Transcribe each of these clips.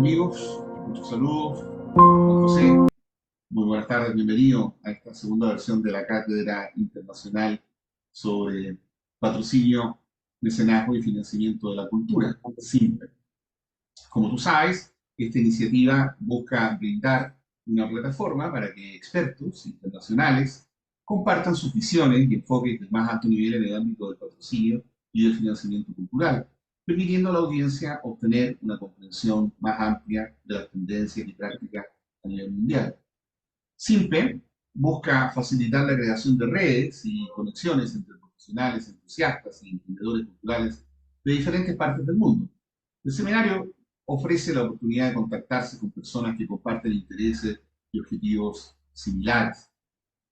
amigos, muchos saludos. Juan José, muy buenas tardes, bienvenido a esta segunda versión de la Cátedra Internacional sobre Patrocinio, Mecenazgo y Financiamiento de la Cultura, SIMPE. Como tú sabes, esta iniciativa busca brindar una plataforma para que expertos internacionales compartan sus visiones y enfoques del más alto nivel en el ámbito del patrocinio y del financiamiento cultural, permitiendo a la audiencia obtener una comprensión más amplia de las tendencias y prácticas a nivel mundial. SIMPE busca facilitar la creación de redes y conexiones entre profesionales, entusiastas y emprendedores culturales de diferentes partes del mundo. El seminario ofrece la oportunidad de contactarse con personas que comparten intereses y objetivos similares.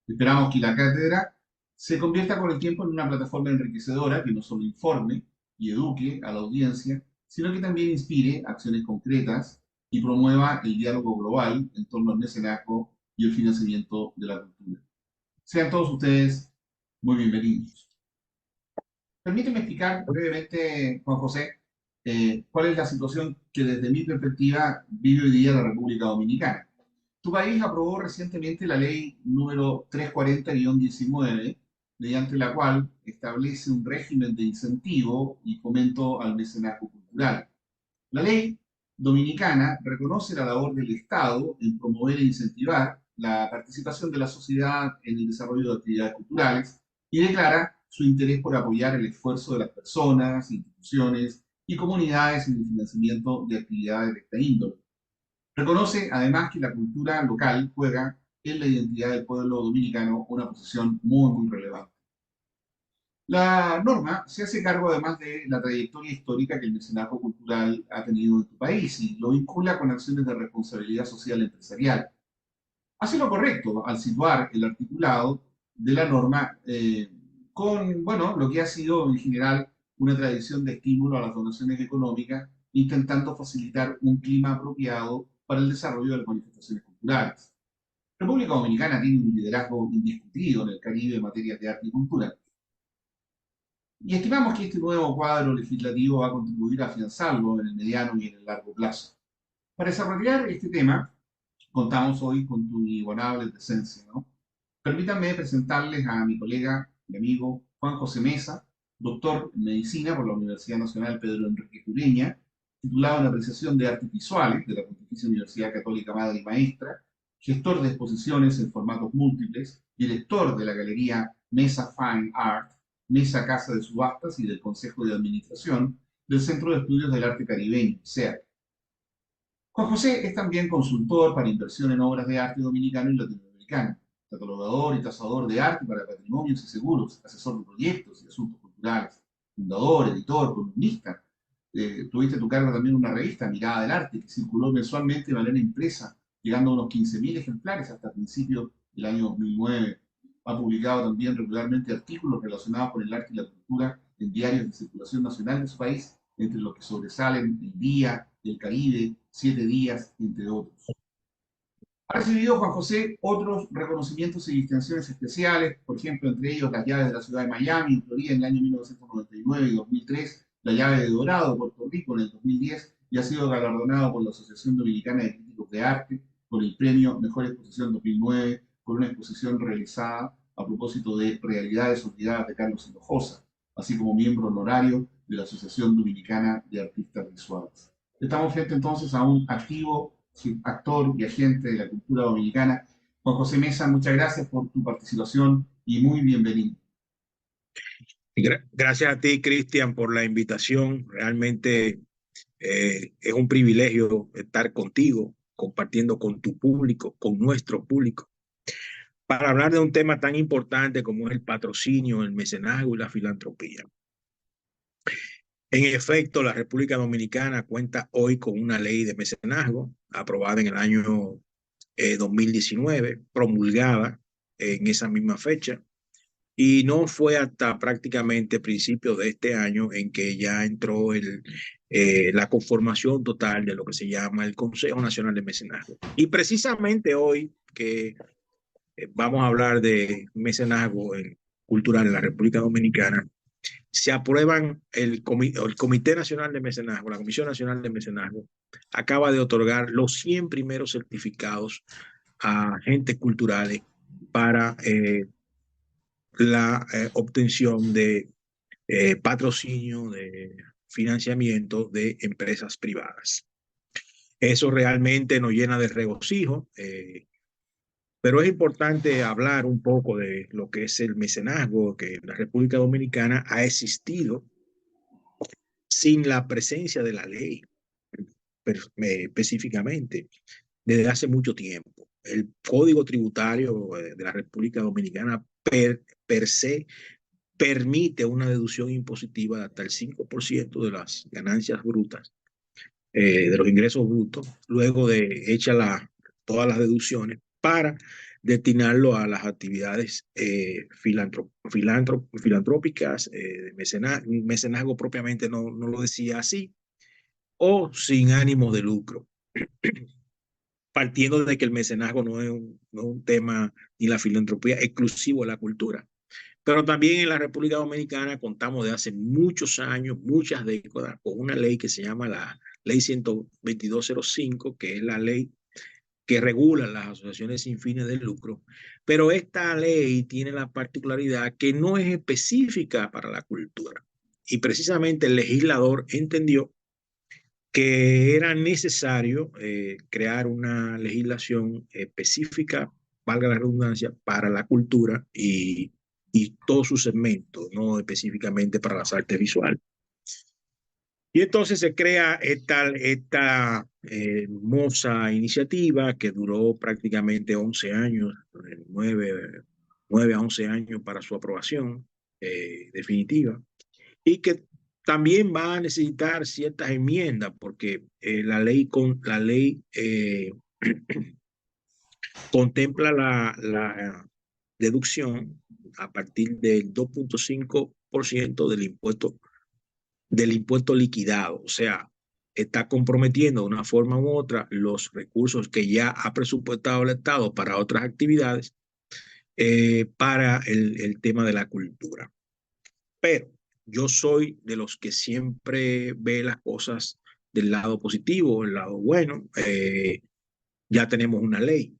Esperamos que la cátedra se convierta con el tiempo en una plataforma enriquecedora que no solo informe y eduque a la audiencia, sino que también inspire acciones concretas y promueva el diálogo global en torno al mecenazgo y el financiamiento de la cultura. Sean todos ustedes muy bienvenidos. Permíteme explicar brevemente, Juan José, cuál es la situación que desde mi perspectiva vive hoy día la República Dominicana. Tu país aprobó recientemente la ley número 340-19, mediante la cual establece un régimen de incentivo y fomento al mecenazgo cultural. La ley dominicana reconoce la labor del Estado en promover e incentivar la participación de la sociedad en el desarrollo de actividades culturales y declara su interés por apoyar el esfuerzo de las personas, instituciones y comunidades en el financiamiento de actividades de esta índole. Reconoce además que la cultura local juega en la identidad del pueblo dominicano una posición muy relevante. La norma se hace cargo además de la trayectoria histórica que el mecenazgo cultural ha tenido en tu país y lo vincula con acciones de responsabilidad social empresarial. Hace lo correcto al situar el articulado de la norma con, bueno, lo que ha sido en general una tradición de estímulo a las donaciones económicas, intentando facilitar un clima apropiado para el desarrollo de las manifestaciones culturales. República Dominicana tiene un liderazgo indiscutido en el Caribe en materia de arte y cultura, y estimamos que este nuevo cuadro legislativo va a contribuir a afianzarlo en el mediano y en el largo plazo. Para desarrollar este tema, contamos hoy con tu inigualable presencia, ¿no? Permítanme presentarles a mi colega y amigo Juan José Mesa, doctor en medicina por la Universidad Nacional Pedro Enrique Ureña, titulado en apreciación de artes visuales de la Pontificia Universidad Católica Madre y Maestra, gestor de exposiciones en formatos múltiples, director de la galería Mesa Fine Art, Mesa Casa de Subastas y del Consejo de Administración del Centro de Estudios del Arte Caribeño, CEAC. Juan José es también consultor para inversión en obras de arte dominicano y latinoamericano, catalogador y tasador de arte para patrimonios y seguros, asesor de proyectos y asuntos culturales, fundador, editor, columnista. Tuviste a tu cargo también una revista, Mirada del Arte, que circuló mensualmente de manera impresa, llegando a unos 15.000 ejemplares hasta principios del año 2009. Ha publicado también regularmente artículos relacionados con el arte y la cultura en diarios de circulación nacional de su país, entre los que sobresalen El Día, El Caribe, 7 Días, entre otros. Ha recibido Juan José otros reconocimientos y distinciones especiales, por ejemplo, entre ellos las llaves de la ciudad de Miami, en Florida, en el año 1999 y 2003, la llave de Dorado, Puerto Rico, en el 2010, y ha sido galardonado por la Asociación Dominicana de Críticos de Arte por el premio Mejor Exposición 2009 por una exposición realizada a propósito de Realidades Olvidadas de Carlos Hinojosa, así como miembro honorario de la Asociación Dominicana de Artistas Visuales. Estamos frente entonces a un activo actor y agente de la cultura dominicana. Juan José Mesa, muchas gracias por tu participación y muy bienvenido. Gracias a ti, Cristian, por la invitación. Realmente es un privilegio estar contigo, compartiendo con tu público, con nuestro público, para hablar de un tema tan importante como es el patrocinio, el mecenazgo y la filantropía. En efecto, la República Dominicana cuenta hoy con una ley de mecenazgo aprobada en el año 2019, promulgada en esa misma fecha. Y no fue hasta prácticamente principios de este año en que ya entró la conformación total de lo que se llama el Consejo Nacional de Mecenazgo. Y precisamente hoy que vamos a hablar de mecenazgo cultural en la República Dominicana, se aprueban el Comité Nacional de Mecenazgo, la Comisión Nacional de Mecenazgo, acaba de otorgar los 100 primeros certificados a agentes culturales para la obtención de patrocinio, de financiamiento de empresas privadas. Eso realmente nos llena de regocijo, pero es importante hablar un poco de lo que es el mecenazgo, que en la República Dominicana ha existido sin la presencia de la ley, específicamente, desde hace mucho tiempo. El Código Tributario de la República Dominicana per se permite una deducción impositiva de hasta el 5% de las ganancias brutas, de los ingresos brutos, luego de hechas todas las deducciones, para destinarlo a las actividades filantrópicas, mecenazgo propiamente no lo decía así, o sin ánimo de lucro, partiendo de que el mecenazgo no es un tema ni la filantropía exclusivo de la cultura. Pero también en la República Dominicana contamos de hace muchos años, muchas décadas, con una ley que se llama la Ley 12205, que es la ley que regula las asociaciones sin fines de lucro. Pero esta ley tiene la particularidad que no es específica para la cultura. Y precisamente el legislador entendió que era necesario crear una legislación específica, valga la redundancia, para la cultura y todos sus segmentos, no específicamente para las artes visuales. Y entonces se crea esta hermosa iniciativa que duró prácticamente 11 años, 9 a 11 años para su aprobación definitiva, y que también va a necesitar ciertas enmiendas porque la ley contempla la deducción a partir del 2.5% del impuesto liquidado. O sea, está comprometiendo de una forma u otra los recursos que ya ha presupuestado el Estado para otras actividades para el tema de la cultura. Pero yo soy de los que siempre ve las cosas del lado positivo, del lado bueno. Ya tenemos una ley.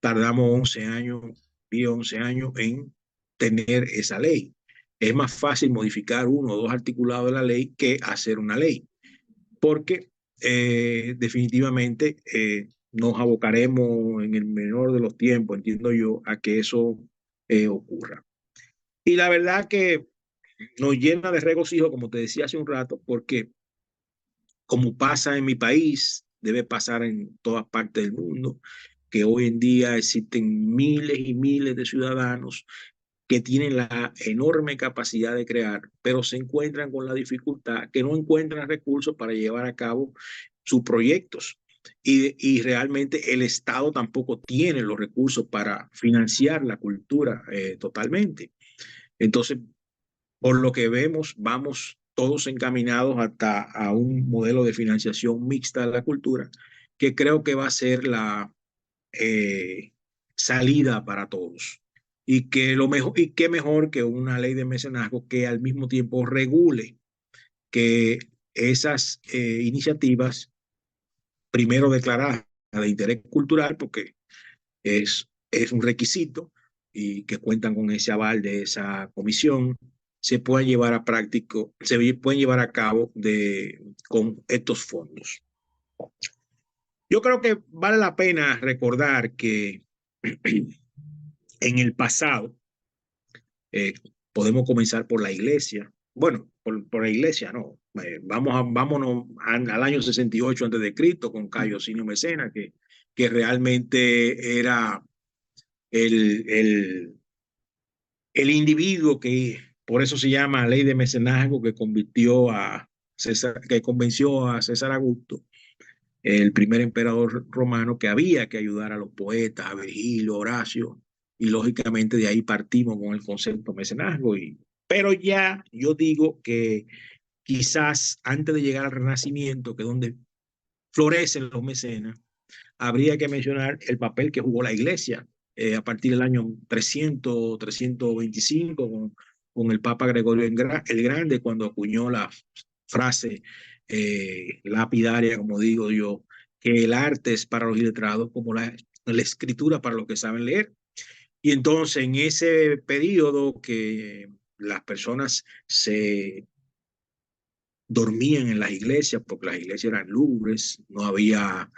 Tardamos 11 años, 11 años en tener esa ley. Es más fácil modificar uno o dos articulados de la ley que hacer una ley, porque definitivamente nos abocaremos en el menor de los tiempos, entiendo yo, a que eso ocurra. Y la verdad que nos llena de regocijo, como te decía hace un rato, porque como pasa en mi país, debe pasar en todas partes del mundo, que hoy en día existen miles y miles de ciudadanos que tienen la enorme capacidad de crear, pero se encuentran con la dificultad que no encuentran recursos para llevar a cabo sus proyectos. Y realmente el Estado tampoco tiene los recursos para financiar la cultura totalmente. Entonces, por lo que vemos, vamos todos encaminados hasta a un modelo de financiación mixta de la cultura, que creo que va a ser la salida para todos. Y que lo mejor, y qué mejor que una ley de mecenazgo que al mismo tiempo regule que esas iniciativas, primero declaradas de interés cultural, porque es un requisito, y que cuentan con ese aval de esa comisión, se puedan llevar a práctico, se pueden llevar a cabo con estos fondos. Yo creo que vale la pena recordar que en el pasado, podemos comenzar por la iglesia. Bueno, por la iglesia, no. Vámonos al año 68 antes de Cristo con Cayo Cinio Mecena, que realmente era el individuo que, por eso se llama ley de mecenazgo, que convenció a César Augusto, el primer emperador romano, que había que ayudar a los poetas, a Virgilio, Horacio, y lógicamente de ahí partimos con el concepto mecenazgo. Pero ya yo digo que quizás antes de llegar al Renacimiento, que es donde florecen los mecenas, habría que mencionar el papel que jugó la iglesia a partir del año 300, 325, con el Papa Gregorio el Grande cuando acuñó la frase lapidaria, como digo yo, que el arte es para los iletrados como la escritura para los que saben leer. Y entonces en ese periodo que las personas se dormían en las iglesias, porque las iglesias eran lúgubres, no había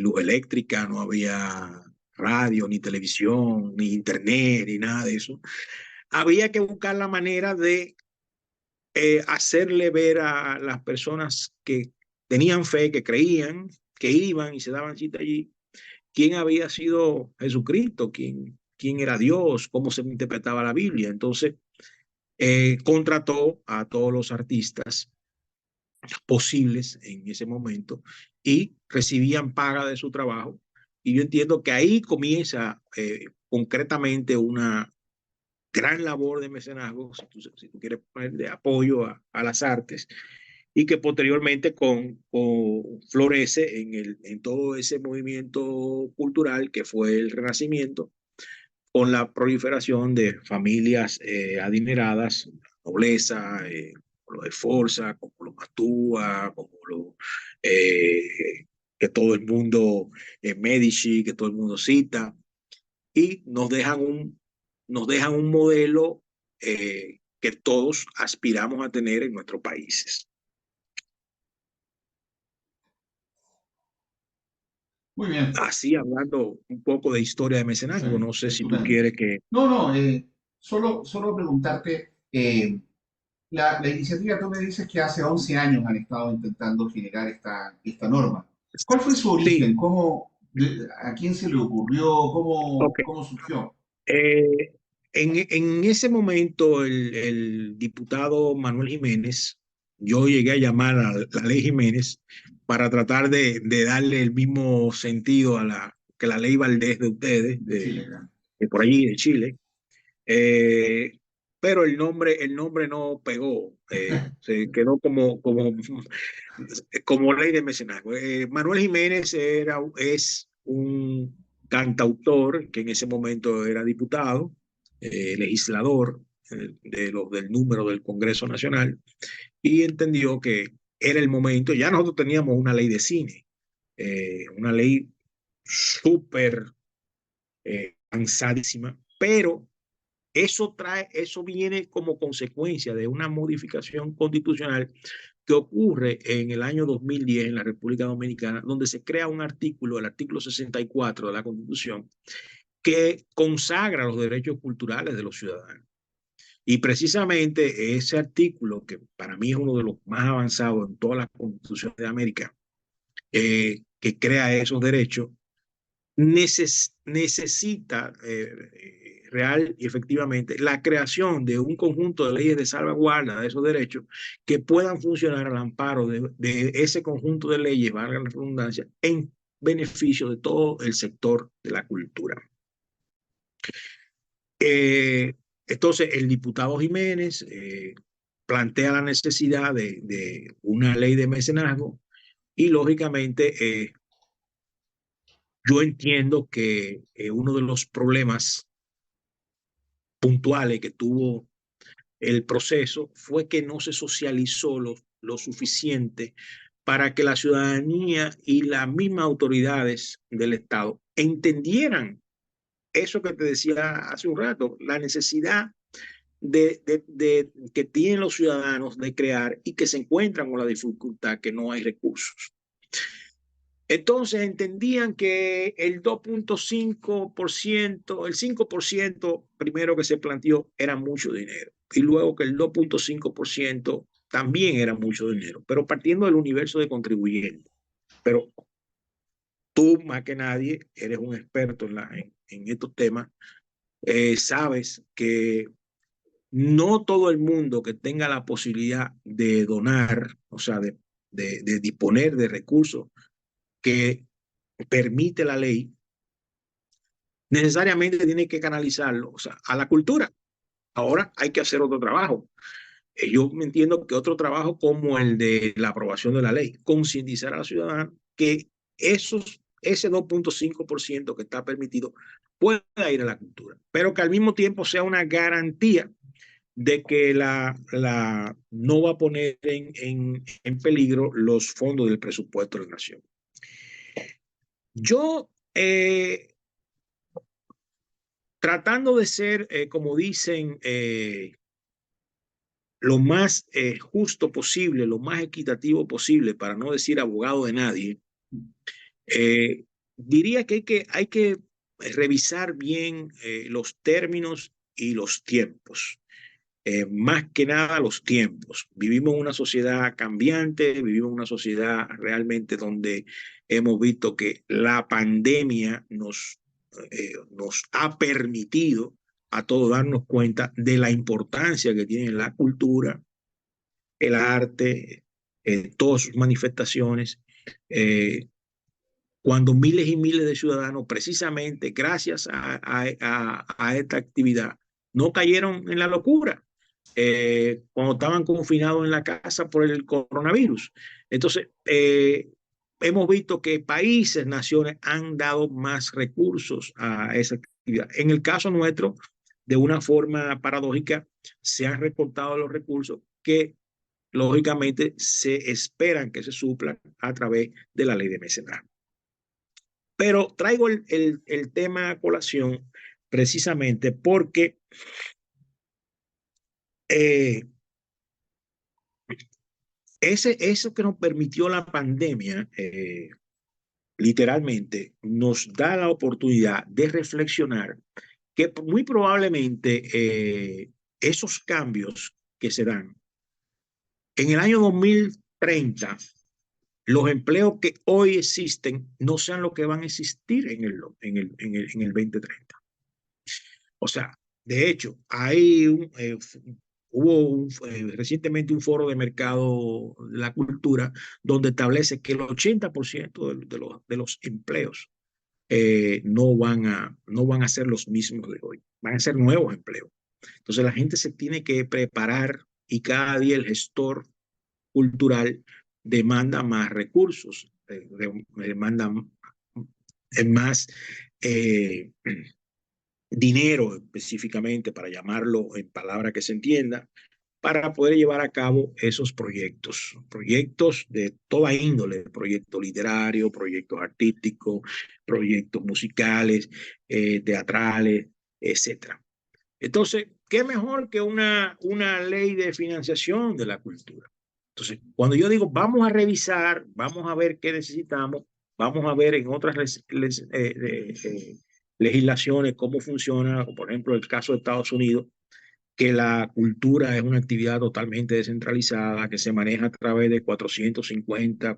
luz eléctrica, no había radio, ni televisión, ni internet, ni nada de eso. Había que buscar la manera de hacerle ver a las personas que tenían fe, que creían, que iban y se daban cita allí, quién había sido Jesucristo, quién era Dios, cómo se interpretaba la Biblia. Entonces, contrató a todos los artistas posibles en ese momento y recibían paga de su trabajo. Y yo entiendo que ahí comienza concretamente una gran labor de mecenazgo, si tú quieres poner de apoyo a las artes, y que posteriormente florece en todo ese movimiento cultural que fue el Renacimiento, con la proliferación de familias adineradas, nobleza, como lo de Forza, como los Mastúa, como lo que todo el mundo, Medici, que todo el mundo cita, y nos dejan un modelo que todos aspiramos a tener en nuestros países. Muy bien. Así hablando un poco de historia de mecenazgo, no sé si tú Estupendo. quieres que... No, solo preguntarte, la iniciativa, tú me dices que hace 11 años han estado intentando generar esta norma. ¿Cuál fue su Sí, origen? ¿A quién se le ocurrió? ok. ¿Cómo surgió? Eh, en ese momento, el diputado Manuel Jiménez, yo llegué a llamar a la ley Jiménez para tratar de darle el mismo sentido que la ley Valdés de ustedes, De Chile, ¿ya? de por allí, de Chile. Eh, pero el nombre no pegó, se quedó como ley de mecenazgo. Manuel Jiménez es un cantautor que en ese momento era diputado, legislador del número del Congreso Nacional, y entendió que era el momento. Ya nosotros teníamos una ley de cine, una ley súper avanzadísima, pero eso viene como consecuencia de una modificación constitucional que ocurre en el año 2010 en la República Dominicana, donde se crea un artículo, el artículo 64 de la Constitución, que consagra los derechos culturales de los ciudadanos. Y precisamente ese artículo, que para mí es uno de los más avanzados en todas las constituciones de América, que crea esos derechos, necesita real y efectivamente la creación de un conjunto de leyes de salvaguarda de esos derechos que puedan funcionar al amparo de ese conjunto de leyes, valga la redundancia, en beneficio de todo el sector de la cultura. Eh, entonces, el diputado Jiménez plantea la necesidad de una ley de mecenazgo y lógicamente yo entiendo que uno de los problemas puntuales que tuvo el proceso fue que no se socializó lo suficiente para que la ciudadanía y las mismas autoridades del Estado entendieran eso que te decía hace un rato, la necesidad que tienen los ciudadanos de crear y que se encuentran con la dificultad que no hay recursos. Entonces entendían que el 2.5%, el 5% primero que se planteó era mucho dinero y luego que el 2.5% también era mucho dinero, pero partiendo del universo de contribuyentes. Pero tú más que nadie eres un experto en estos temas, sabes que no todo el mundo que tenga la posibilidad de donar, o sea, de disponer de recursos que permite la ley, necesariamente tiene que canalizarlo, o sea, a la cultura. Ahora hay que hacer otro trabajo. Yo me entiendo que otro trabajo como el de la aprobación de la ley, concientizar a la ciudadana que ese 2.5% que está permitido pueda ir a la cultura, pero que al mismo tiempo sea una garantía de que no va a poner en peligro los fondos del presupuesto de la nación. Yo, tratando de ser, como dicen, lo más justo posible, lo más equitativo posible, para no decir abogado de nadie, diría que hay que revisar bien los términos y los tiempos. Más que nada los tiempos. Vivimos en una sociedad cambiante, vivimos en una sociedad realmente donde hemos visto que la pandemia nos ha permitido a todos darnos cuenta de la importancia que tiene la cultura, el arte, todas sus manifestaciones. Cuando miles y miles de ciudadanos, precisamente gracias a esta actividad, no cayeron en la locura cuando estaban confinados en la casa por el coronavirus. Entonces, hemos visto que países, naciones han dado más recursos a esa actividad. En el caso nuestro, de una forma paradójica, se han recortado los recursos que lógicamente se esperan que se suplan a través de la ley de mecenazgo. Pero traigo el tema a colación precisamente porque eso que nos permitió la pandemia, literalmente, nos da la oportunidad de reflexionar que muy probablemente esos cambios que se dan en el año 2030, los empleos que hoy existen no sean los que van a existir en el 2030. O sea, de hecho, hubo recientemente un foro de mercado de la cultura donde establece que el 80% de los empleos no van a ser los mismos de hoy, van a ser nuevos empleos. Entonces la gente se tiene que preparar y cada día el gestor cultural demanda más recursos, demanda más dinero específicamente, para llamarlo en palabra que se entienda, para poder llevar a cabo esos proyectos de toda índole, proyectos literarios, proyectos artísticos, proyectos musicales, teatrales, etcétera. Entonces, ¿qué mejor que una ley de financiación de la cultura? Entonces, cuando yo digo, vamos a revisar, vamos a ver qué necesitamos, vamos a ver en otras legislaciones cómo funciona, por ejemplo, el caso de Estados Unidos, que la cultura es una actividad totalmente descentralizada, que se maneja a través de 450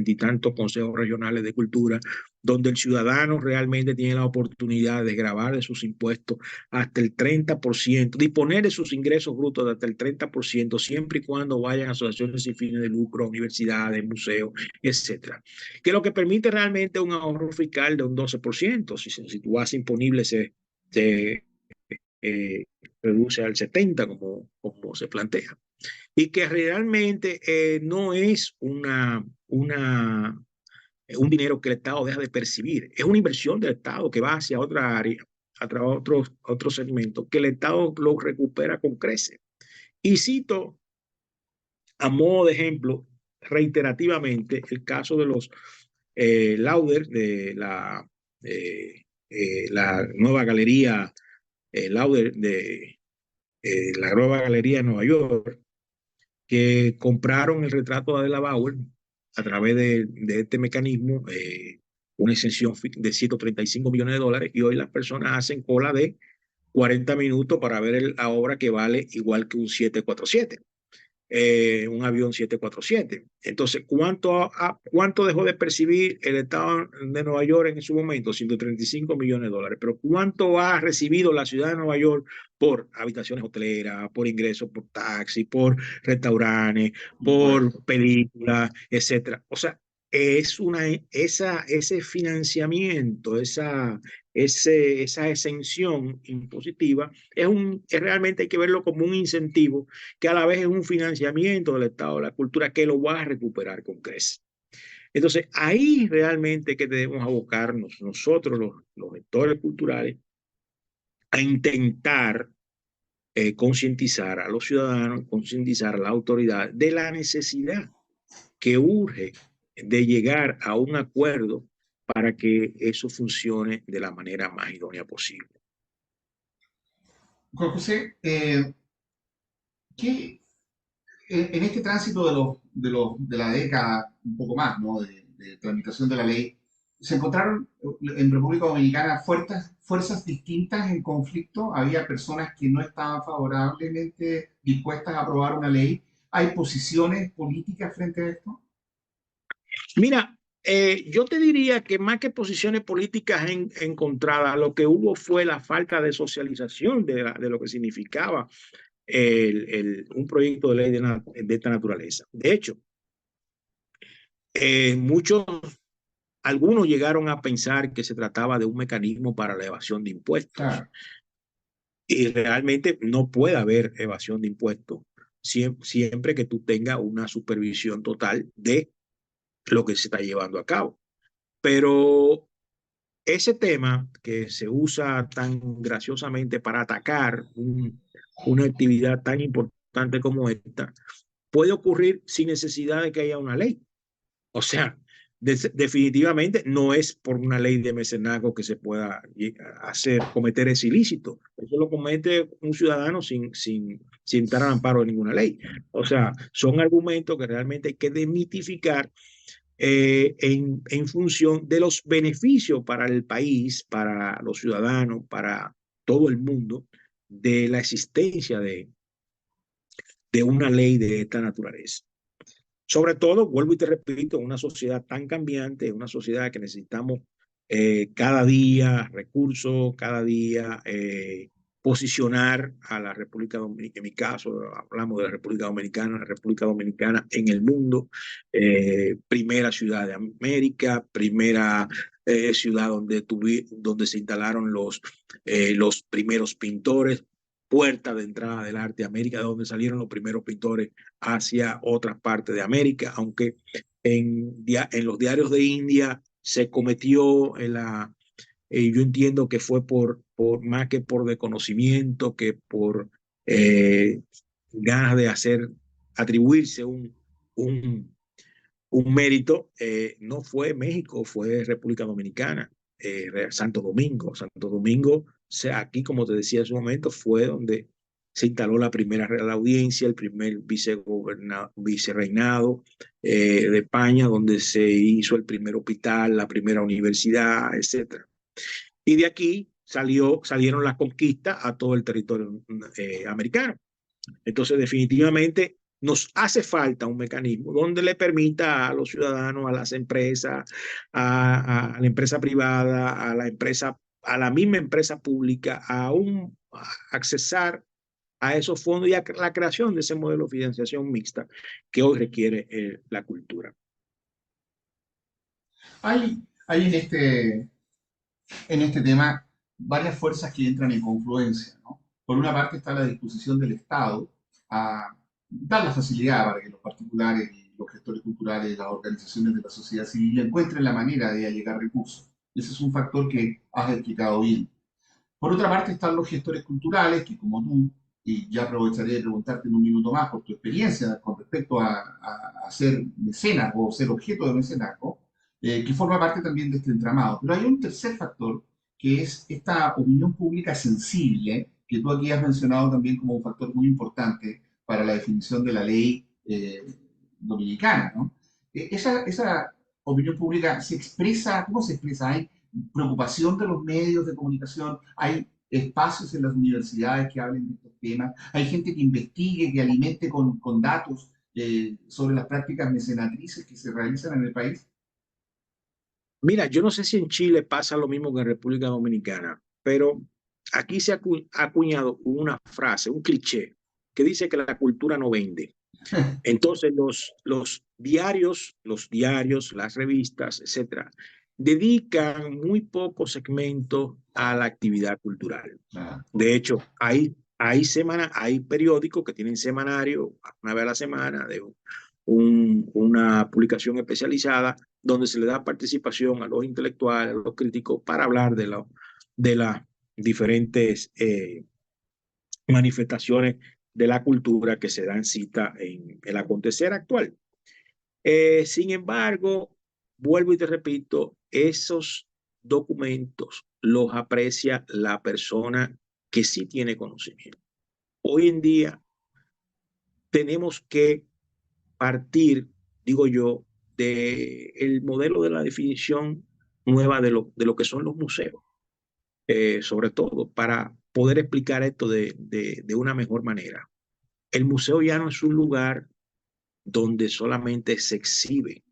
y tantos consejos regionales de cultura, donde el ciudadano realmente tiene la oportunidad de grabar de sus impuestos hasta el 30%, disponer de sus ingresos brutos de hasta el 30%, siempre y cuando vayan a asociaciones sin fines de lucro, universidades, museos, etcétera. Que lo que permite realmente un ahorro fiscal de un 12%. Si tú haces imponible se reduce al 70%, como se plantea. Y que realmente no es un dinero que el Estado deja de percibir, es una inversión del Estado que va hacia otra área, a otros segmentos, que el Estado lo recupera con creces. Y cito a modo de ejemplo, reiterativamente, el caso de los Lauder, de la nueva galería Lauder de la nueva galería de Nueva York, que compraron el retrato de Adela Bauer a través de este mecanismo, una exención de 135 millones de dólares, y hoy las personas hacen cola de 40 minutos para ver la obra, que vale igual que un 747. Un avión 747. Entonces, ¿cuánto dejó de percibir el Estado de Nueva York en su momento? 135 millones de dólares. Pero ¿cuánto ha recibido la ciudad de Nueva York por habitaciones hoteleras, por ingresos por taxi, por restaurantes, por películas, etcétera? O sea, ese financiamiento, esa exención impositiva, realmente hay que verlo como un incentivo, que a la vez es un financiamiento del Estado de la cultura, que lo va a recuperar con creces. Entonces, ahí realmente que debemos abocarnos nosotros, los gestores culturales, a intentar concientizar a los ciudadanos, concientizar a la autoridad de la necesidad que urge de llegar a un acuerdo para que eso funcione de la manera más idónea posible. Juan José, ¿qué, en este tránsito de la década, un poco más, ¿no? De tramitación de la ley, se encontraron en República Dominicana fuerzas distintas en conflicto? Había personas que no estaban favorablemente dispuestas a aprobar una ley. ¿Hay posiciones políticas frente a esto? Mira, yo te diría que más que posiciones políticas encontradas, lo que hubo fue la falta de socialización de lo que significaba un proyecto de ley de esta naturaleza. De hecho, muchos, algunos llegaron a pensar que se trataba de un mecanismo para la evasión de impuestos. Claro. Y realmente no puede haber evasión de impuestos siempre que tú tengas una supervisión total de lo que se está llevando a cabo. Pero ese tema que se usa tan graciosamente para atacar una actividad tan importante como esta, puede ocurrir sin necesidad de que haya una ley. O sea, definitivamente no es por una ley de mecenazgo que se pueda cometer ese ilícito. Eso lo comete un ciudadano sin estar al amparo de ninguna ley. O sea, son argumentos que realmente hay que demitificar en función de los beneficios para el país, para los ciudadanos, para todo el mundo, de la existencia de una ley de esta naturaleza. Sobre todo, vuelvo y te repito, en una sociedad tan cambiante, una sociedad que necesitamos cada día recursos, cada día posicionar a la República Dominicana, en mi caso, hablamos de la República Dominicana en el mundo, primera ciudad de América, primera ciudad donde se instalaron los primeros pintores, puerta de entrada del arte de América, de donde salieron los primeros pintores hacia otras partes de América, aunque en los diarios de India se cometió yo entiendo que fue más que por desconocimiento, que por eh, ganas de atribuirse un, un mérito, no fue México, fue República Dominicana, Santo Domingo. Santo Domingo, aquí, como te decía en su momento, fue donde se instaló la primera Real Audiencia, el primer vicerreinado de España, donde se hizo el primer hospital, la primera universidad, etc. Y de aquí salieron las conquistas a todo el territorio americano. Entonces, definitivamente nos hace falta un mecanismo donde le permita a los ciudadanos, a las empresas, a la empresa privada, a la misma empresa pública, a accesar a esos fondos y a la creación de ese modelo de financiación mixta que hoy requiere la cultura. Hay en este tema varias fuerzas que entran en confluencia, ¿no? Por una parte está la disposición del Estado a dar la facilidad para que los particulares y los gestores culturales, las organizaciones de la sociedad civil encuentren la manera de allegar recursos. Ese es un factor que has explicado bien. Por otra parte están los gestores culturales, que como tú, y ya aprovecharé de preguntarte en un minuto más por tu experiencia con respecto a ser mecenas o ser objeto de mecenazgo, que forma parte también de este entramado. Pero hay un tercer factor, que es esta opinión pública sensible, que tú aquí has mencionado también como un factor muy importante para la definición de la ley dominicana, ¿no? Esa opinión pública se expresa, ¿cómo se expresa? ¿Hay preocupación de los medios de comunicación? ¿Hay espacios en las universidades que hablen de estos temas? ¿Hay gente que investigue, que alimente con datos sobre las prácticas mecenatrices que se realizan en el país? Mira, yo no sé si en Chile pasa lo mismo que en República Dominicana, pero aquí se ha acuñado una frase, un cliché, que dice que la cultura no vende. Entonces los diarios, las revistas, etcétera, dedican muy pocos segmentos a la actividad cultural. Ah, De hecho, hay periódicos que tienen semanario una vez a la semana de una publicación especializada donde se le da participación a los intelectuales, a los críticos para hablar de las diferentes manifestaciones de la cultura que se dan cita en el acontecer actual. Sin embargo, vuelvo y te repito, esos documentos los aprecia la persona que sí tiene conocimiento. Hoy en día tenemos que partir, digo yo, del modelo de la definición nueva de lo que son los museos, sobre todo para poder explicar esto de una mejor manera. El museo ya no es un lugar donde solamente se exhibe,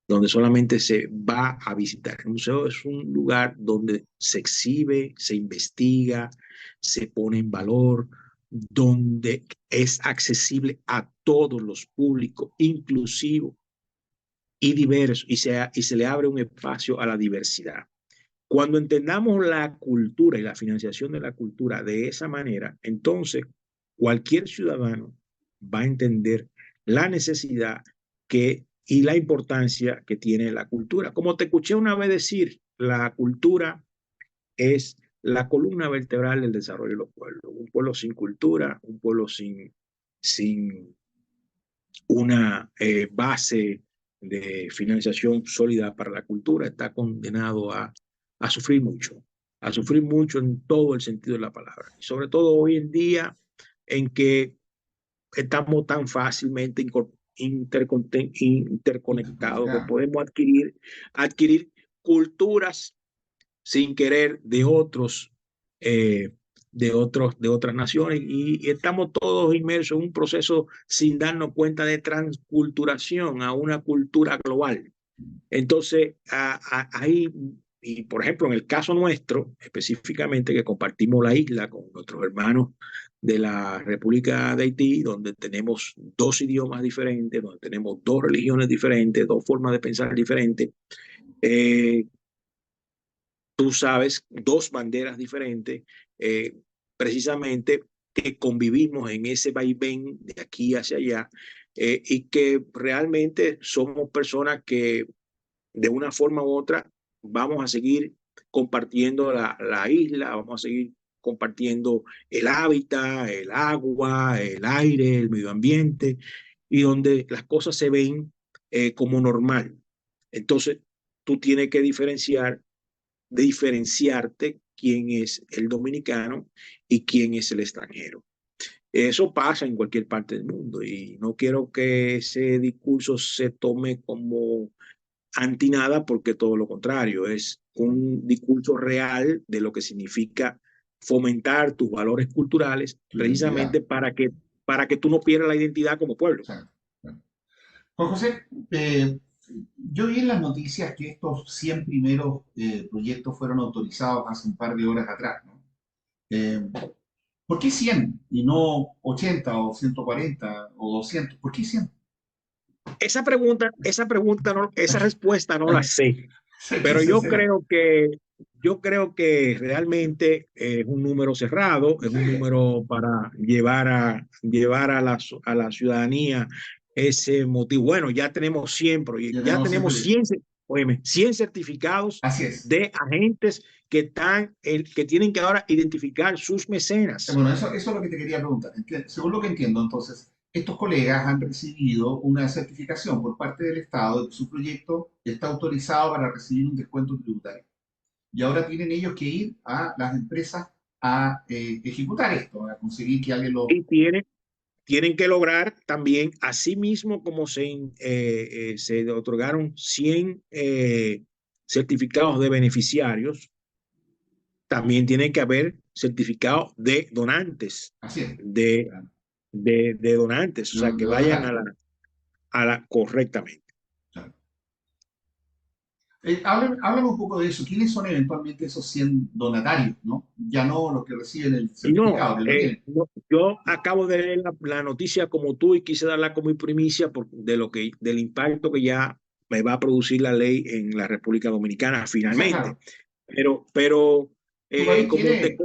donde solamente se va a visitar. El museo es un lugar donde se exhibe, se investiga, se pone en valor, donde es accesible a todos los públicos, inclusivo y diverso, y se le abre un espacio a la diversidad. Cuando entendamos la cultura y la financiación de la cultura de esa manera, entonces cualquier ciudadano va a entender la necesidad y la importancia que tiene la cultura. Como te escuché una vez decir, la cultura es la columna vertebral del desarrollo de los pueblos. Un pueblo sin cultura, un pueblo sin una base de financiación sólida para la cultura está condenado a sufrir mucho en todo el sentido de la palabra. Y sobre todo hoy en día en que estamos tan fácilmente interconectados que Interconectada. podemos adquirir culturas sin querer eh, de otras naciones y estamos todos inmersos en un proceso sin darnos cuenta de transculturación a una cultura global. Entonces, ahí, y por ejemplo, en el caso nuestro, específicamente que compartimos la isla con nuestros hermanos de la República de Haití, donde tenemos dos idiomas diferentes, donde tenemos dos religiones diferentes, dos formas de pensar diferentes, eh, tú sabes, dos banderas diferentes, eh, precisamente que convivimos en ese vaivén de aquí hacia allá, y que realmente somos personas que de una forma u otra vamos a seguir compartiendo la isla, vamos a seguir compartiendo el hábitat, el agua, el aire, el medio ambiente, y donde las cosas se ven como normal. Entonces, tú tienes que diferenciarte quién es el dominicano y quién es el extranjero. Eso pasa en cualquier parte del mundo y no quiero que ese discurso se tome como anti nada porque todo lo contrario, es un discurso real de lo que significa fomentar tus valores culturales Tu identidad. precisamente para que tú no pierdas la identidad como pueblo. Exacto. Juan José, yo vi en las noticias que estos 100 primeros proyectos fueron autorizados hace un par de horas atrás, ¿no? Eh, ¿Por qué 100 y no 80 o 140 o 200? ¿Por qué 100? Esa respuesta no la sé, Sé que pero se será. yo creo que realmente es un número cerrado, es Sí, un número para llevar a la ciudadanía ese motivo. Bueno, ya tenemos 100 ya proyectos, ya tenemos 100 tenemos proyectos. 100, óyeme, 100 certificados Así es. de agentes que tienen que ahora identificar sus mecenas. Bueno, eso es lo que te quería preguntar. Según lo que entiendo, entonces, estos colegas han recibido una certificación por parte del Estado de que su proyecto está autorizado para recibir un descuento tributario. Y ahora tienen ellos que ir a las empresas a ejecutar esto, a conseguir que alguien lo... Y tienen que lograr también, así mismo como se otorgaron 100 certificados de beneficiarios, también tiene que haber certificados de donantes, Así es. de, Claro. de donantes, o sea, De que vayan donatario. a la correctamente. Claro. Háblame un poco de eso. ¿Quiénes son eventualmente esos 100 donatarios, ¿no? Ya no los que reciben el No, certificado, que lo tienen. yo acabo de leer la noticia como tú y quise darla como primicia del impacto que ya me va a producir la ley en la República Dominicana O sea, finalmente. claro, Pero tu país como te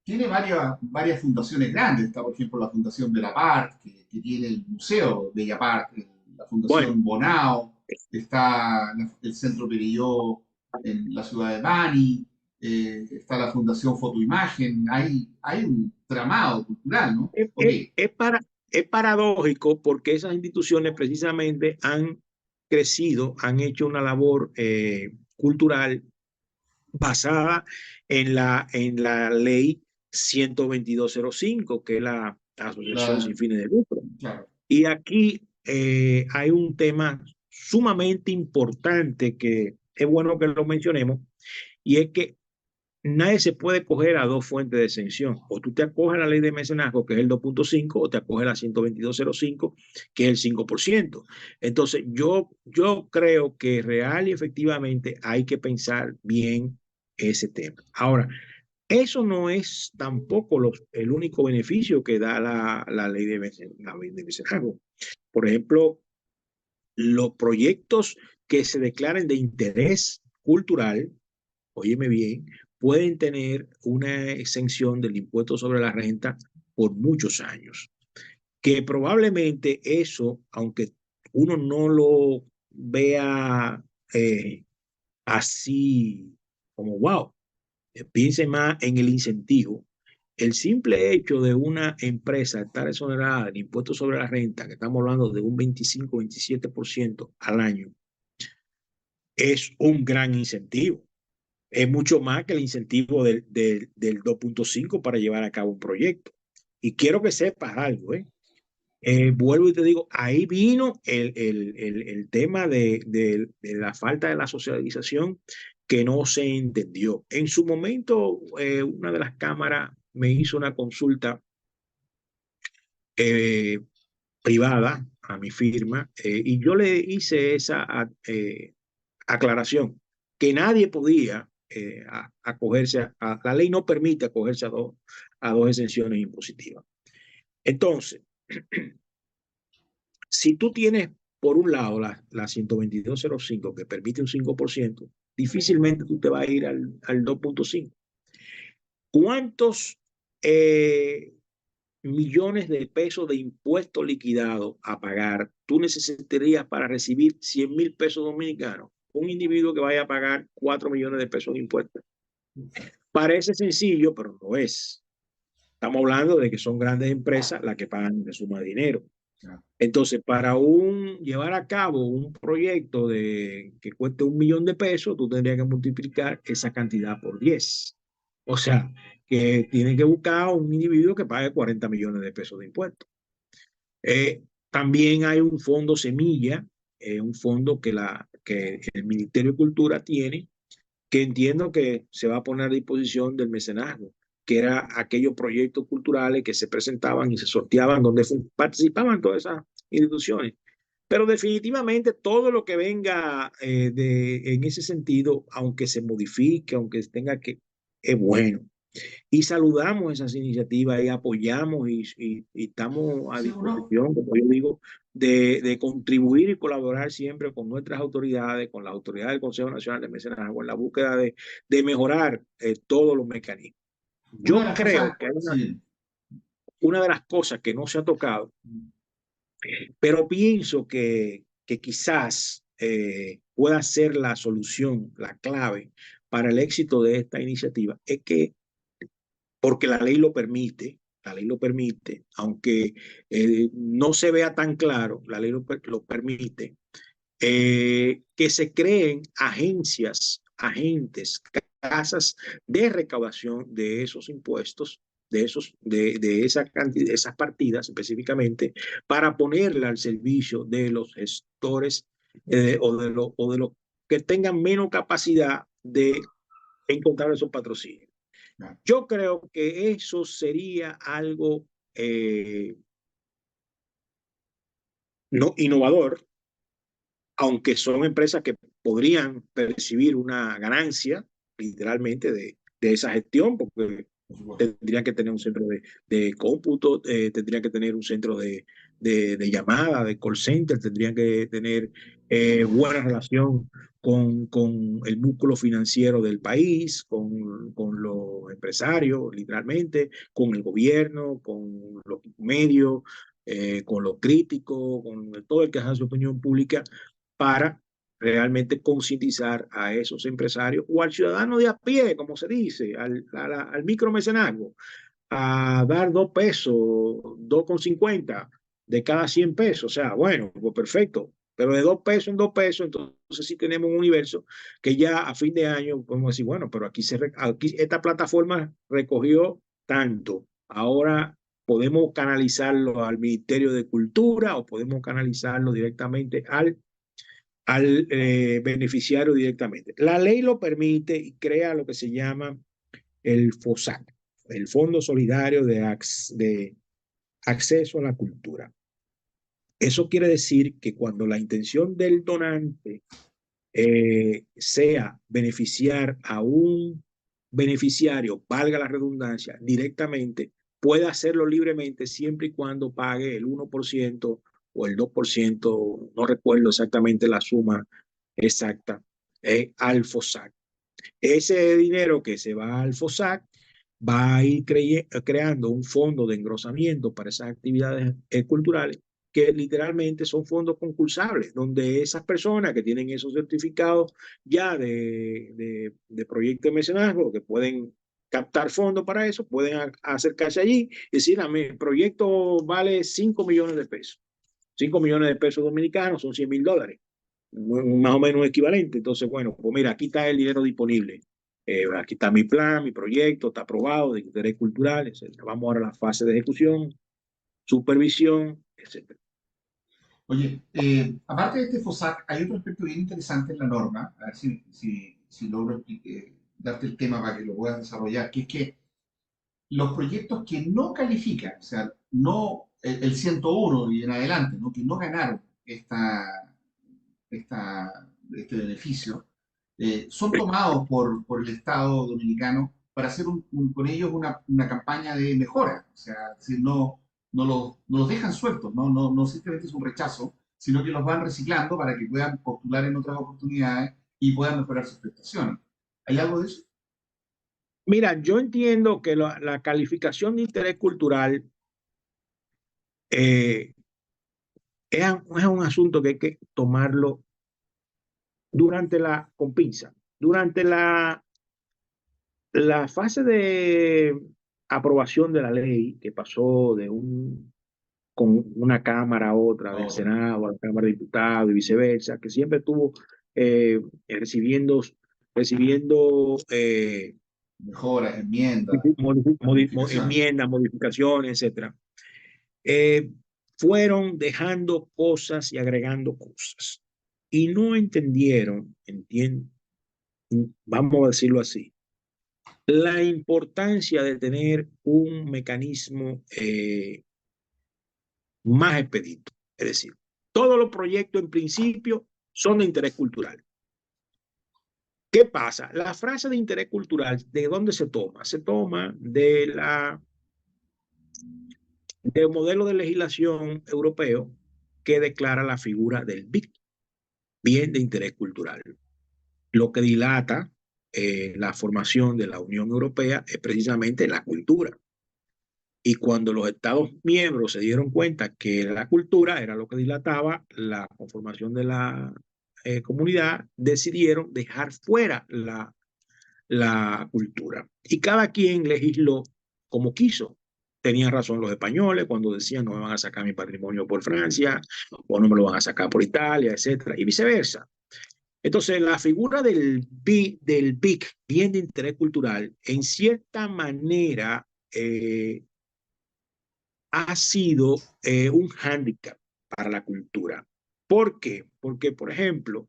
tiene varias fundaciones grandes. Está, por ejemplo, la Fundación Belapart, que tiene el Museo Bellapart, la bueno, Fundación Bonao, está el Centro Perilló en la ciudad de Bani. está la Fundación Fotoimagen, hay un tramado cultural, ¿no? Es, Ok, es paradójico porque esas instituciones precisamente han crecido, han hecho una labor cultural basada en la ley 12205, que es la Asociación la- Sin Fines de Lucro. claro, Y aquí hay un tema sumamente importante que es bueno que lo mencionemos, y es que nadie se puede coger a dos fuentes de exención. O tú te acoges a la ley de mecenazgo, que es el 2.5, o te acoges a la 12205, que es el 5%. Entonces, yo creo que real y efectivamente hay que pensar bien ese tema. Ahora, eso no es tampoco el único beneficio que da la ley la ley de mecenazgo. Por ejemplo, los proyectos que se declaren de interés cultural, óyeme bien, pueden tener una exención del impuesto sobre la renta por muchos años. Que probablemente eso, aunque uno no lo vea así como wow, piense más en el incentivo. El simple hecho de una empresa estar exonerada del impuesto sobre la renta, que estamos hablando de un 25-27% al año, es un gran incentivo. Es mucho más que el incentivo del 2.5 para llevar a cabo un proyecto. Y quiero que sepas algo, ¿eh? Vuelvo y te digo, ahí vino el tema de la falta de la socialización que no se entendió. En su momento, una de las cámaras me hizo una consulta eh, privada a mi firma y yo le hice esa aclaración, que nadie podía acogerse la ley no permite acogerse a dos exenciones impositivas. Entonces, si tú tienes, por un lado, la 12205 que permite un 5%, difícilmente tú te vas a ir al 2.5. ¿Cuántos millones de pesos de impuestos liquidados a pagar tú necesitarías para recibir 100,000 pesos dominicanos? Un individuo que vaya a pagar 4 millones de pesos de impuestos. Parece sencillo, pero no es. Estamos hablando de que son grandes empresas las que pagan de suma de dinero. claro. Entonces, para llevar a cabo un proyecto que cueste 1 millón de pesos, tú tendrías que multiplicar esa cantidad por 10. O sea, que tienen que buscar un individuo que pague 40 millones de pesos de impuestos. También hay un fondo semilla, un fondo que el Ministerio de Cultura tiene, que entiendo que se va a poner a disposición del mecenazgo, que era aquellos proyectos culturales que se presentaban y se sorteaban donde participaban todas esas instituciones. Pero definitivamente todo lo que venga en ese sentido, aunque se modifique, aunque tenga que, es bueno. Y saludamos esas iniciativas y apoyamos y estamos a Sí, uno, disposición, como yo digo, de contribuir y colaborar siempre con nuestras autoridades, con las autoridades del Consejo Nacional de Mecenazgo, en la búsqueda de mejorar todos los mecanismos. una de Yo las creo cosas, que hay sí, una de las cosas que no se ha tocado, pero pienso que quizás pueda ser la solución, la clave para el éxito de esta iniciativa, es que porque la ley lo permite, aunque no se vea tan claro, la ley lo permite, que se creen agencias, agentes, casas de recaudación de esos impuestos, de esa cantidad, esas partidas específicamente, para ponerla al servicio de los gestores o de los que tengan menos capacidad de encontrar esos patrocinios. claro. Yo creo que eso sería algo no innovador, aunque son empresas que podrían percibir una ganancia literalmente de esa gestión, porque Por supuesto. tendrían que tener un centro de cómputo, tendrían que tener un centro de llamada, de call center, tendrían que tener buena relación con el músculo financiero del país, con los empresarios, literalmente, con el gobierno, con los medios, con los críticos, con todo el que hace su opinión pública para realmente concientizar a esos empresarios o al ciudadano de a pie, como se dice, al micromecenazgo, a dar 2 pesos, 2,50 de cada 100 pesos. O sea, bueno, pues perfecto. Pero de 2 pesos en 2 pesos, entonces sí tenemos un universo que ya a fin de año podemos decir, bueno, pero aquí esta plataforma recogió tanto. Ahora podemos canalizarlo al Ministerio de Cultura o podemos canalizarlo directamente al beneficiario directamente. La ley lo permite y crea lo que se llama el FOSAC, el Fondo Solidario de Acceso a la Cultura. Eso quiere decir que cuando la intención del donante sea beneficiar a un beneficiario, valga la redundancia, directamente, puede hacerlo libremente siempre y cuando pague el 1% o el 2%, no recuerdo exactamente la suma exacta, al FOSAC. Ese dinero que se va al FOSAC va a ir creando un fondo de engrosamiento para esas actividades culturales que literalmente son fondos concursables, donde esas personas que tienen esos certificados ya de proyecto de mecenazgo, que pueden captar fondos para eso, pueden acercarse allí y decir, mi proyecto vale 5 millones de pesos. 5 millones de pesos dominicanos son $100,000, más o menos equivalente. Entonces, bueno, pues mira, aquí está el dinero disponible. Aquí está mi plan, mi proyecto, está aprobado de interés cultural, etc. Vamos ahora a la fase de ejecución, supervisión, etc. Oye, aparte de este FOSAC, hay otro aspecto bien interesante en la norma, a ver si logro darte el tema para que lo puedas desarrollar, que es que los proyectos que no califican, o sea, no el 101 y en adelante, ¿no? Que no ganaron este beneficio, son tomados por el Estado dominicano para hacer con ellos una campaña de mejora. O sea, si no los dejan sueltos, no simplemente es un rechazo, sino que los van reciclando para que puedan postular en otras oportunidades y puedan mejorar sus prestaciones. ¿Hay algo de eso? Mira, yo entiendo que la calificación de interés cultural eh, es un asunto que hay que tomarlo con pinza. Durante la fase de aprobación de la ley, que pasó con una cámara a otra, del O Senado a la Cámara de Diputados y viceversa, que siempre estuvo recibiendo mejoras, enmiendas, modificaciones. enmiendas, modificaciones, etcétera, fueron dejando cosas y agregando cosas. Y no entendieron, vamos a decirlo así, la importancia de tener un mecanismo más expedito. Es decir, todos los proyectos en principio son de interés cultural. ¿Qué pasa? La frase de interés cultural, ¿de dónde se toma? Se toma del modelo de legislación europeo que declara la figura del BIC, bien de interés cultural. Lo que dilata la formación de la Unión Europea es precisamente la cultura. Y cuando los Estados miembros se dieron cuenta que la cultura era lo que dilataba la conformación de la comunidad, decidieron dejar fuera la cultura. Y cada quien legisló como quiso. Tenían razón los españoles cuando decían no me van a sacar mi patrimonio por Francia o no me lo van a sacar por Italia, etcétera, y viceversa. Entonces, la figura del BIC, bien de interés cultural, en cierta manera ha sido un hándicap para la cultura. ¿Por qué? Porque, por ejemplo,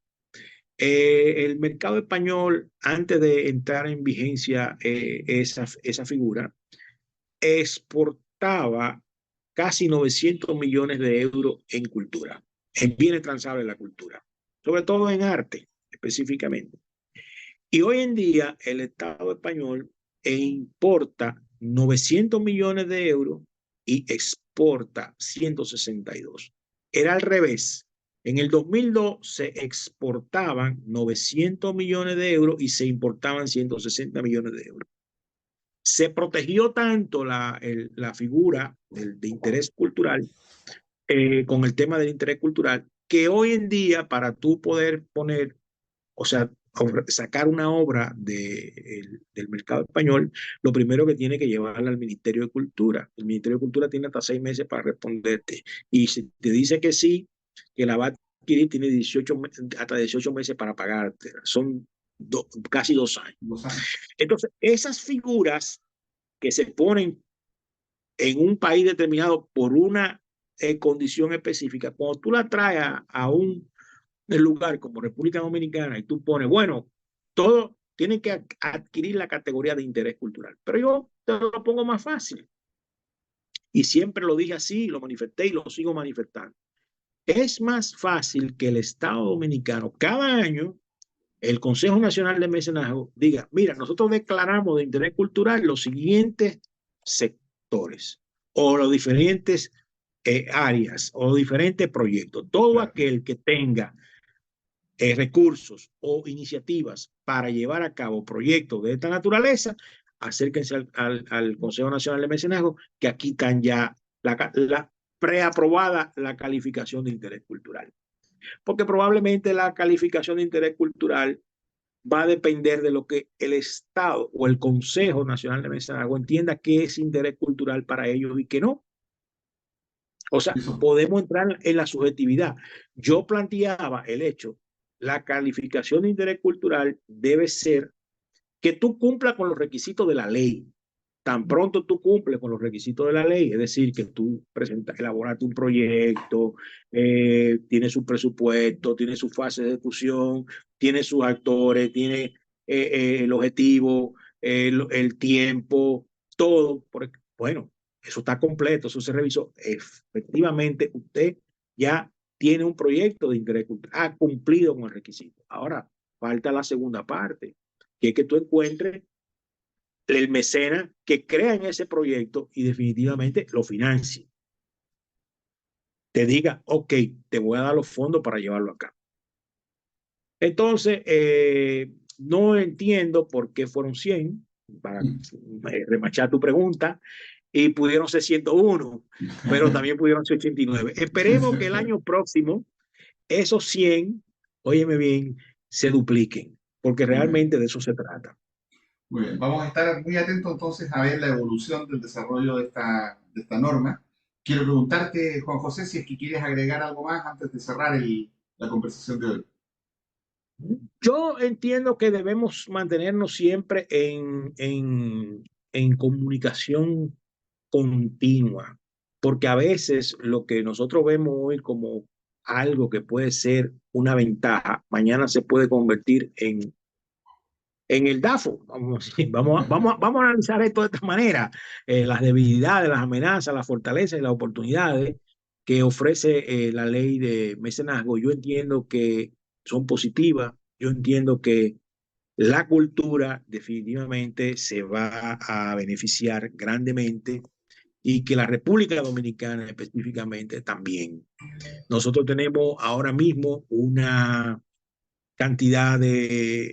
el mercado español, antes de entrar en vigencia esa figura, exportaba casi 900 millones de euros en cultura, en bienes transables de la cultura, sobre todo en arte específicamente. Y hoy en día el Estado español importa 900 millones de euros y exporta 162. Era al revés. En el 2002 se exportaban 900 millones de euros y se importaban 160 millones de euros. Se protegió tanto la figura de interés cultural con el tema del interés cultural que hoy en día para tú poder poner, o sea, sacar una obra del mercado español, lo primero que tiene que llevarla al Ministerio de Cultura. El Ministerio de Cultura tiene hasta 6 meses para responderte. Y si te dice que sí, que la va a adquirir, tiene 18 hasta 18 meses para pagarte. Son casi 2 años. 2 años. Entonces, esas figuras que se ponen en un país determinado por una condición específica, cuando tú la traes a un lugar como República Dominicana y tú pones, bueno, todo tiene que adquirir la categoría de interés cultural, pero yo te lo pongo más fácil y siempre lo dije así, lo manifesté y lo sigo manifestando. Es más fácil que el Estado Dominicano cada año el Consejo Nacional de Mecenazgo diga, mira, nosotros declaramos de interés cultural los siguientes sectores o los diferentes áreas o los diferentes proyectos. Todo aquel que tenga recursos o iniciativas para llevar a cabo proyectos de esta naturaleza, acérquense al Consejo Nacional de Mecenazgo, que aquí están ya la preaprobada la calificación de interés cultural. Porque probablemente la calificación de interés cultural va a depender de lo que el Estado o el Consejo Nacional de Mecenazgo entienda que es interés cultural para ellos y que no. O sea, Eso, podemos entrar en la subjetividad. Yo planteaba el hecho, la calificación de interés cultural debe ser que tú cumplas con los requisitos de la ley. Tan pronto tú cumples con los requisitos de la ley, es decir, que tú presentas, elaboraste un proyecto, tiene su presupuesto, tiene su fase de ejecución, tiene sus actores, tiene el objetivo, el tiempo, todo. Bueno, eso está completo, eso se revisó. Efectivamente, usted ya tiene un proyecto de interés cultural, ha cumplido con el requisito. Ahora, falta la segunda parte, que es que tú encuentres el mecenas que crea en ese proyecto y definitivamente lo financie. Te diga, ok, te voy a dar los fondos para llevarlo acá. Entonces, no entiendo por qué fueron 100, para remachar tu pregunta, y pudieron ser 101, pero también pudieron ser 89. Esperemos que el año próximo esos 100, óyeme bien, se dupliquen, porque muy bien. realmente de eso se trata. Muy bien, vamos a estar muy atentos entonces a ver la evolución del desarrollo de esta norma. Quiero preguntarte, Juan José, si es que quieres agregar algo más antes de cerrar la conversación de hoy. Yo entiendo que debemos mantenernos siempre en comunicación continua, porque a veces lo que nosotros vemos hoy como algo que puede ser una ventaja, mañana se puede convertir en el DAFO. Vamos a analizar esto de esta manera. Las debilidades, las amenazas, las fortalezas y las oportunidades que ofrece la ley de mecenazgo, yo entiendo que son positivas. Yo entiendo que la cultura definitivamente se va a beneficiar grandemente y que la República Dominicana específicamente también. Nosotros tenemos ahora mismo una cantidad de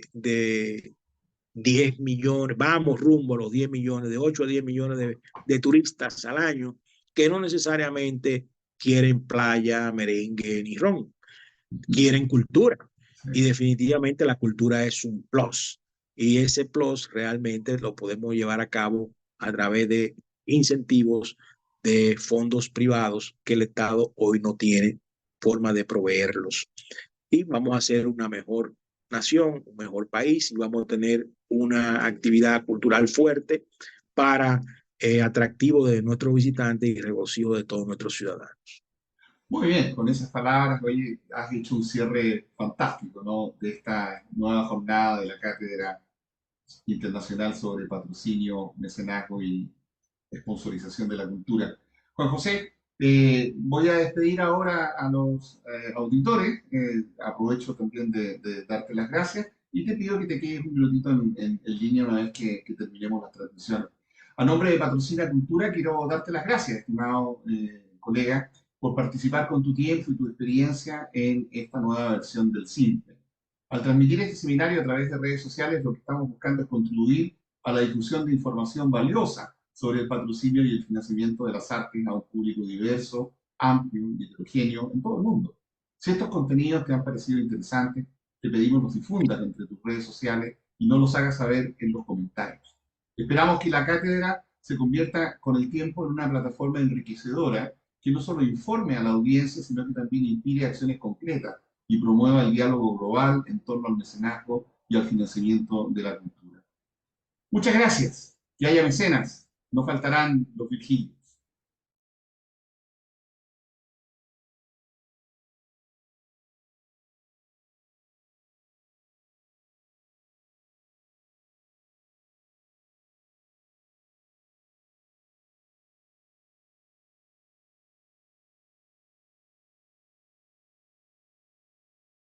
10 millones, vamos rumbo a los 10 millones, de 8 a 10 millones de turistas al año que no necesariamente quieren playa, merengue ni ron, quieren cultura. Y definitivamente la cultura es un plus. Y ese plus realmente lo podemos llevar a cabo a través de incentivos de fondos privados que el Estado hoy no tiene forma de proveerlos. Y vamos a ser una mejor nación, un mejor país y vamos a tener una actividad cultural fuerte para atractivo de nuestros visitantes y regocijo de todos nuestros ciudadanos. Muy bien, con esas palabras, oye, has hecho un cierre fantástico, ¿no? De esta nueva jornada de la Cátedra Internacional sobre Patrocinio, Mecenazgo y Sponsorización de la Cultura. Juan José, voy a despedir ahora a los auditores. Aprovecho también de darte las gracias y te pido que te quedes un minutito en línea una vez que terminemos la transmisión. A nombre de Patrocina Cultura, quiero darte las gracias, estimado colega, por participar con tu tiempo y tu experiencia en esta nueva versión del CIMPE. Al transmitir este seminario a través de redes sociales, lo que estamos buscando es contribuir a la difusión de información valiosa sobre el patrocinio y el financiamiento de las artes a un público diverso, amplio y heterogéneo en todo el mundo. Si estos contenidos te han parecido interesantes, te pedimos los difundas entre tus redes sociales y nos los hagas saber en los comentarios. Esperamos que la cátedra se convierta con el tiempo en una plataforma enriquecedora que no solo informe a la audiencia, sino que también inspire acciones concretas y promueva el diálogo global en torno al mecenazgo y al financiamiento de la cultura. Muchas gracias. Que haya mecenas. No faltarán los Virgilios.